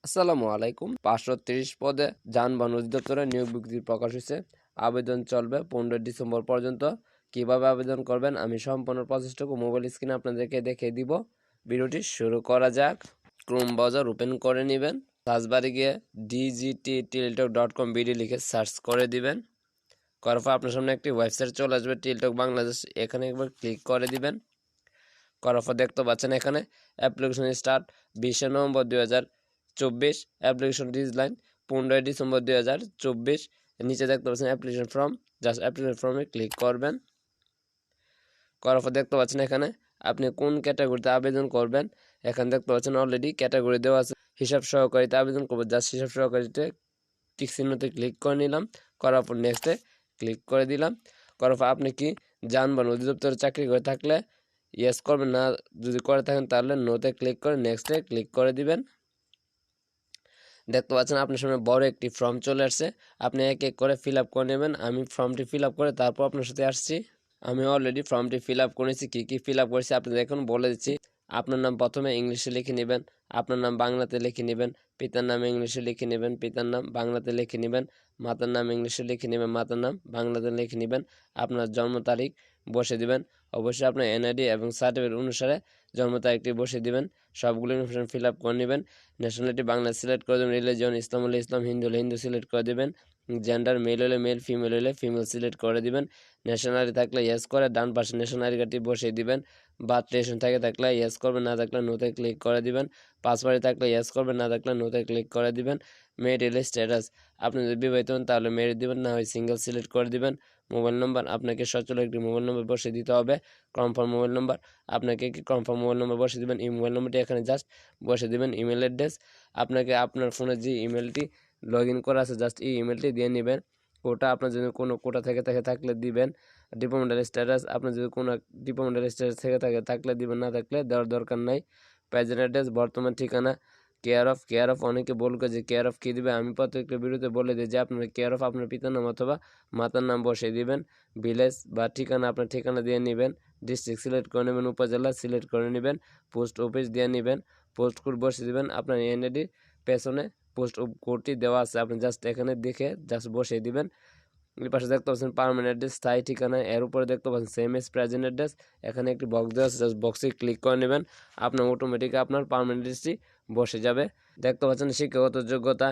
আসসালামু আলাইকুম। 530 পদে যানবাহন অধিদপ্তরে নিয়োগ বিজ্ঞপ্তি প্রকাশ হয়েছে। আবেদন চলবে 15 ডিসেম্বর পর্যন্ত। কিভাবে আবেদন করবেন আমি সম্পূর্ণ প্রসেসটুকু মোবাইল স্ক্রিনে আপনাদেরকে দেখিয়ে দিব। ভিডিওটি শুরু করা যাক। ক্রোম ব্রাউজার ওপেন করে নেবেন। সার্চ বারে গিয়ে dgt.tiltok.com বিডি লিখে সার্চ করে দিবেন। করার পর আপনার সামনে একটি ওয়েবসাইট চলে আসবে টিলটক বাংলাদেশ। এখানে একবার ক্লিক করে দিবেন। করার পর দেখতে পাচ্ছেন এখানে application start 20 November 2024, application deadline 15 December 2024। নিচে দেখতে পাচ্ছেন অ্যাপ্লিকেশন ফর্ম, জাস্ট অ্যাপ্লিকেশন ফর্মে ক্লিক করবেন। করার পর দেখতে পাচ্ছেন এখানে আপনি কোন ক্যাটাগরিতে আবেদন করবেন। এখানে দেখতে পাচ্ছেন অলরেডি ক্যাটাগরি দেওয়া আছে। হিসাব সহকারীতে আবেদন করবো, জাস্ট হিসাব সহকারীতে টিক চিহ্নতে ক্লিক করে নিলাম। করার পর নেক্সটে ক্লিক করে দিলাম। করার পর আপনি কি যানবাহন অধিদপ্তরে চাকরি করে থাকলে ইয়েস করবেন, না যদি করে থাকেন তাহলে নোতে ক্লিক করে নেক্সটে ক্লিক করে দিবেন। দেখতে পাচ্ছেন আপনার সামনে বড় একটি ফর্ম চলে আসছে। আপনি এক এক করে ফিল আপ করে নেবেন। আমি ফর্মটি ফিল আপ করে তারপর আপনার সাথে আসছি। আমি অলরেডি ফর্মটি ফিল আপ করেছি। কী ফিল আপ করেছি আপনাদের এখন বলে দিচ্ছি। আপনার নাম প্রথমে ইংলিশে লিখে নেবেন, আপনার নাম বাংলাতে লিখে নেবেন, পিতার নাম ইংলিশে লিখে নেবেন, পিতার নাম বাংলাতে লিখে নেবেন, মাতার নাম ইংলিশে লিখে নেবেন, মাতার নাম বাংলাতে লিখে নেবেন, আপনার জন্ম তারিখ বসে দিবেন। অবশ্যই আপনার এনআইডি এবং সার্টিফিকেট অনুসারে জন্ম তারিখটি বসে দিবেন। সবগুলো ইনফরমেশন ফিল আপ করে নেবেন। ন্যাশনালিটি বাংলা সিলেক্ট করে দেবেন। রিলিজিয়ন ইসলাম হলে ইসলাম, হিন্দু হলে হিন্দু সিলেক্ট করে দেবেন। জেন্ডার মেল হলে মেল, ফিমেল হলে ফিমেল সিলেক্ট করে দিবেন। ন্যাশনালিটি থাকলে ইয়েস করে ডান পাশে ন্যাশনাল আইডি কার্ডটি বসিয়ে দিবেন। বার্থ রেশন থাকলে ইয়েস করবেন, না থাকলে নোতে ক্লিক করে দিবেন। পাসওয়ার্ড থাকলে ইয়েস করবেন, না থাকলে নোতে ক্লিক করে দিবেন। মেরিটাল স্ট্যাটাস আপনি যদি বিবাহিত হন তাহলে মেরিট দিবেন, না হয় সিঙ্গেল সিলেক্ট করে দিবেন। মোবাইল নম্বর আপনাকে সচল একটি মোবাইল নম্বর বসিয়ে দিতে হবে। কনফার্ম মোবাইল নম্বর আপনাকে কি কনফার্ম মোবাইল নম্বর বসিয়ে দিবেন। এই মোবাইল নম্বরটি এখানে জাস্ট বসিয়ে দিবেন। ইমেল অ্যাড্রেস আপনাকে আপনার ফোনে যে ইমেলটি লগ ইন করা আছে জাস্ট এই ইমেলটি দিয়ে নেবেন। কোটা আপনার যদি কোনো কোটা থেকে থাকলে দিবেন। ডিপার্টমেন্টাল স্ট্যাটাস আপনার যদি কোনো ডিপার্টমেন্টাল স্ট্যাটাস থেকে থাকলে দিবেন, না থাকলে দেওয়ার দরকার নাই। প্রেজেন্ট অ্যাড্রেস বর্তমান ঠিকানা। কেয়ার অফ অনেকে বলবে যে কেয়ার অফ কী দিবে, আমি প্রত্যেকটা ভিডিওতে বলে দিই যে আপনার কেয়ার অফ আপনার পিতার নাম অথবা মাতার নাম বসিয়ে দিবেন। ভিলেজ বা ঠিকানা আপনার ঠিকানা দিয়ে নেবেন। ডিস্ট্রিক্ট সিলেক্ট করে নেবেন, উপজেলা সিলেক্ট করে নেবেন, পোস্ট অফিস দিয়ে নেবেন, পোস্ট কোড বসিয়ে দেবেন। আপনার এনআইডির পেছনে পোস্ট কোডটি দেওয়া আছে, আপনি জাস্ট এখানে দেখে জাস্ট বসিয়ে দিবেন। এর পাশে দেখতে পাচ্ছেন পার্মানেন্ট অ্যাড্রেস, স্থায়ী ঠিকানা। এর উপরে দেখতে পাচ্ছেন সেম এস প্রেজেন্ট অ্যাড্রেস। এখানে একটি বক্স দেওয়া আছে, জাস্ট বক্সে ক্লিক করে নেবেন। আপনার অটোমেটিক আপনার পার্মানেন্ট অ্যাড্রেসটি বসে যাবে। দেখতে পাচ্ছেন শিক্ষাগত যোগ্যতা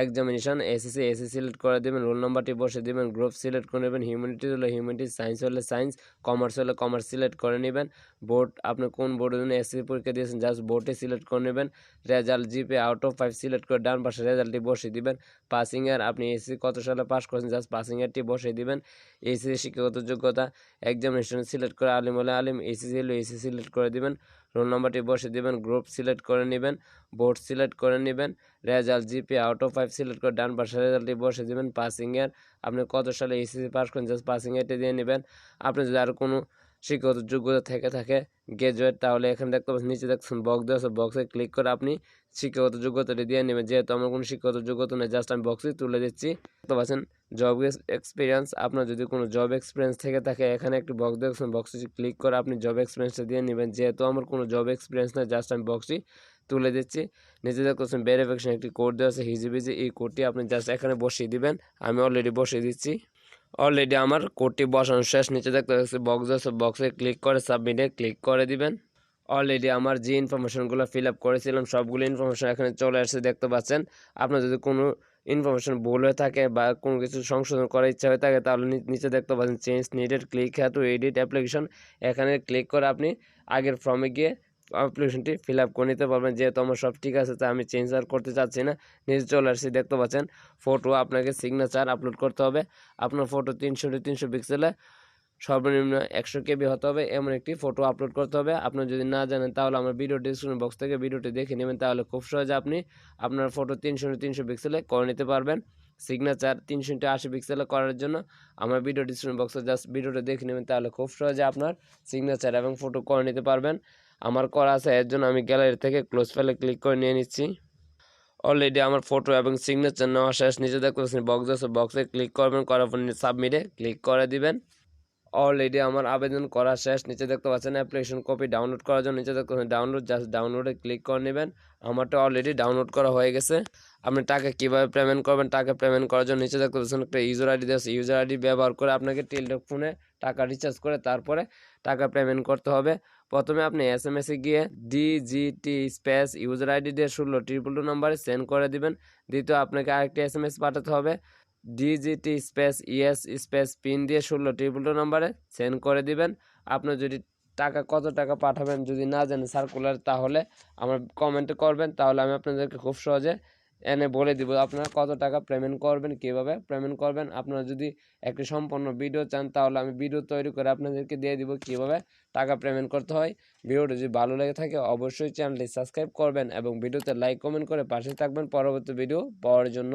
এক্সামিনেশন এসএসসি সিলেক্ট করে দেবেন। রোল নাম্বারটি বসে দেবেন। গ্রুপ সিলেক্ট করে নেবেন। হিউম্যানিটি হলে হিউম্যানিটি, সায়েন্স হলে সায়েন্স, কমার্স হলে কমার্স সিলেক্ট করে নেবেন। বোর্ড আপনি কোন বোর্ডের জন্য এসএসসি পরীক্ষা দিয়েছেন জাস্ট বোর্ডে সিলেক্ট করে নেবেন। Result GPay out of 5 select করে ডান পাশে রেজাল্টটি বসিয়ে দিবেন। পাসিং ইয়ার আপনি এসএসসি কত সালে পাস করেছেন জাস্ট পাসিং ইয়ারটি বসিয়ে দিবেন। এসএসসি শিক্ষাগত যোগ্যতা এক্সামিনেশন সিলেক্ট করে আলিম হলে আলিম, এসএসসি হলে এসএসসি সিলেক্ট করে দিবেন। রোল নাম্বারটি বসিয়ে দিবেন। গ্রুপ সিলেক্ট করে নেবেন, বোর্ড সিলেক্ট করে নেবেন। Result GP out of 5 select করে ডান পাশে রেজাল্টটি বসিয়ে দেবেন। পাসিং ইয়ার আপনি কত সালে এসএসসি পাস করেন জাস্ট পাসিং ইয়ারটি দিয়ে নেবেন। আপনি যদি আর কোনো শিক্ষাগত যোগ্যতা থাকে গ্রাজুয়েট তাহলে এখানে দেখতে পাচ্ছেন নিচে দেখছেন বক্স দেওয়া আছে, বক্সে ক্লিক করে আপনি শিক্ষাগত যোগ্যতাটি দিয়ে নেবেন। যেহেতু আমার কোনো শিক্ষাগত যোগ্যতা নেই জাস্ট আমি বক্সে তুলে দিচ্ছি। দেখতে পাচ্ছেন জব এক্সপিরিয়েন্স আপনার যদি কোনো জব এক্সপিরিয়েন্স থেকে থাকে এখানে একটি বক্স দেখছেন, বক্সে ক্লিক করে আপনি জব এক্সপিরিয়েন্সটা দিয়ে নেবেন। যেহেতু আমার কোনো জব এক্সপিরিয়েন্স নেই জাস্ট আমি বক্সটি তুলে দিচ্ছি। নিচে দেখতেছেন ভেরিফিকেশন একটি কোড দেওয়া আছে হিজিবিজি, এই কোডটি আপনি জাস্ট এখানে বসিয়ে দিবেন। আমি অলরেডি বসিয়ে দিচ্ছি। অলরেডি আমার কোডটি বসানো শেষ। নিচে দেখতে পাচ্ছি বক্স আছে, বক্সে ক্লিক করে সাবমিটে ক্লিক করে দিবেন। অলরেডি আমার যে ইনফরমেশনগুলো ফিল আপ করেছিলাম সবগুলো ইনফরমেশন এখানে চলে আসছে দেখতে পাচ্ছেন। আপনার যদি কোনো ইনফরমেশন ভুল হয়ে থাকে বা কোনো কিছু সংশোধন করার ইচ্ছা হয়ে থাকে তাহলে নিচে দেখতে পাচ্ছেন চেঞ্জ নিডেড, ক্লিক হ্যাঁ টু এডিট অ্যাপ্লিকেশন। এখানে ক্লিক করে আপনি আগের ফর্মে গিয়ে অ্যাপ্লিকেশনটি ফিল আপ করে নিতে পারবেন। যেহেতু আমার সব ঠিক আছে তাই আমি চেঞ্জ আর করতে চাচ্ছি না। নিচে চলে আসছি দেখতে পাচ্ছেন ফটো আপনাকে সিগনেচার আপলোড করতে হবে। আপনার ফটো 300 পিক্সেলে সর্বনিম্ন 100 KB হতে হবে, এমন একটি ফটো আপলোড করতে হবে। আপনি যদি না জানেন তাহলে আমার ভিডিও ডিসক্রিপশন বক্স থেকে ভিডিওটি দেখে নেবেন, তাহলে খুব সহজে আপনি আপনার ফটো 300 পিক্সেলে করে নিতে পারবেন। সিগনেচার 380 পিক্সেলে করার জন্য আমার ভিডিও ডিসক্রিপশন বক্সে জাস্ট ভিডিওটা দেখে নেবেন, তাহলে খুব সহজে আপনার সিগনেচার এবং ফটো করে নিতে পারবেন। আমার করা আছে, এর জন্য আমি গ্যালারি থেকে ক্লোজ ফাইলে ক্লিক করে নিয়ে নিচ্ছি। অলরেডি আমার ফটো এবং সিগনেচার নেওয়া শেষ। নিচে দেখতে পাচ্ছেন বক্স আছে, বক্সে ক্লিক করবেন, করার পর সাবমিটে ক্লিক করে দিবেন। অলরেডি আমার আবেদন করা শেষ। নিচে দেখতে পাচ্ছেন অ্যাপ্লিকেশন কপি ডাউনলোড করার জন্য নিচে দেখতে পাচ্ছেন ডাউনলোড, জাস্ট ডাউনলোডে ক্লিক করে নেবেন। আমারটা অলরেডি ডাউনলোড করা হয়ে গেছে। আপনি টাকা কিভাবে পেমেন্ট করবেন, টাকা পেমেন্ট করার জন্য নিচে দেখতে পাচ্ছেন একটা ইউজার আইডি দেওয়া আছে। ইউজার আইডি ব্যবহার করে আপনাকে টেলিটক ফোনে টাকা রিচার্জ করে তারপরে টাকা পেমেন্ট করতে হবে। প্রথমে আপনি এসএমএসে গিয়ে ডিজিটি স্পেস ইউজার আইডি দিয়ে 16 222 নম্বরে সেন্ড করে দিবেন। দ্বিতীয় আপনাকে আরেকটি এসএমএস পাঠাতে হবে, ডিজিটি স্পেস ইএস স্পেস পিন দিয়ে 16 222 নম্বরে সেন্ড করে দিবেন। আপনি যদি টাকা কত টাকা পাঠাবেন যদি না জানেন সার্কুলার, তাহলে আমার কমেন্টে করবেন, তাহলে আমি আপনাদেরকে খুব সহজে এনে বলে দিব আপনারা কত টাকা পেমেন্ট করবেন, কীভাবে পেমেন্ট করবেন। আপনারা যদি একটি সম্পূর্ণ ভিডিও চান তাহলে আমি ভিডিও তৈরি করে আপনাদেরকে দিয়ে দিব কীভাবে টাকা পেমেন্ট করতে হয়। ভিডিওটি যদি ভালো লেগে থাকে অবশ্যই চ্যানেলটি সাবস্ক্রাইব করবেন এবং ভিডিওতে লাইক কমেন্ট করে পাশে থাকবেন পরবর্তী ভিডিও পাওয়ার জন্য।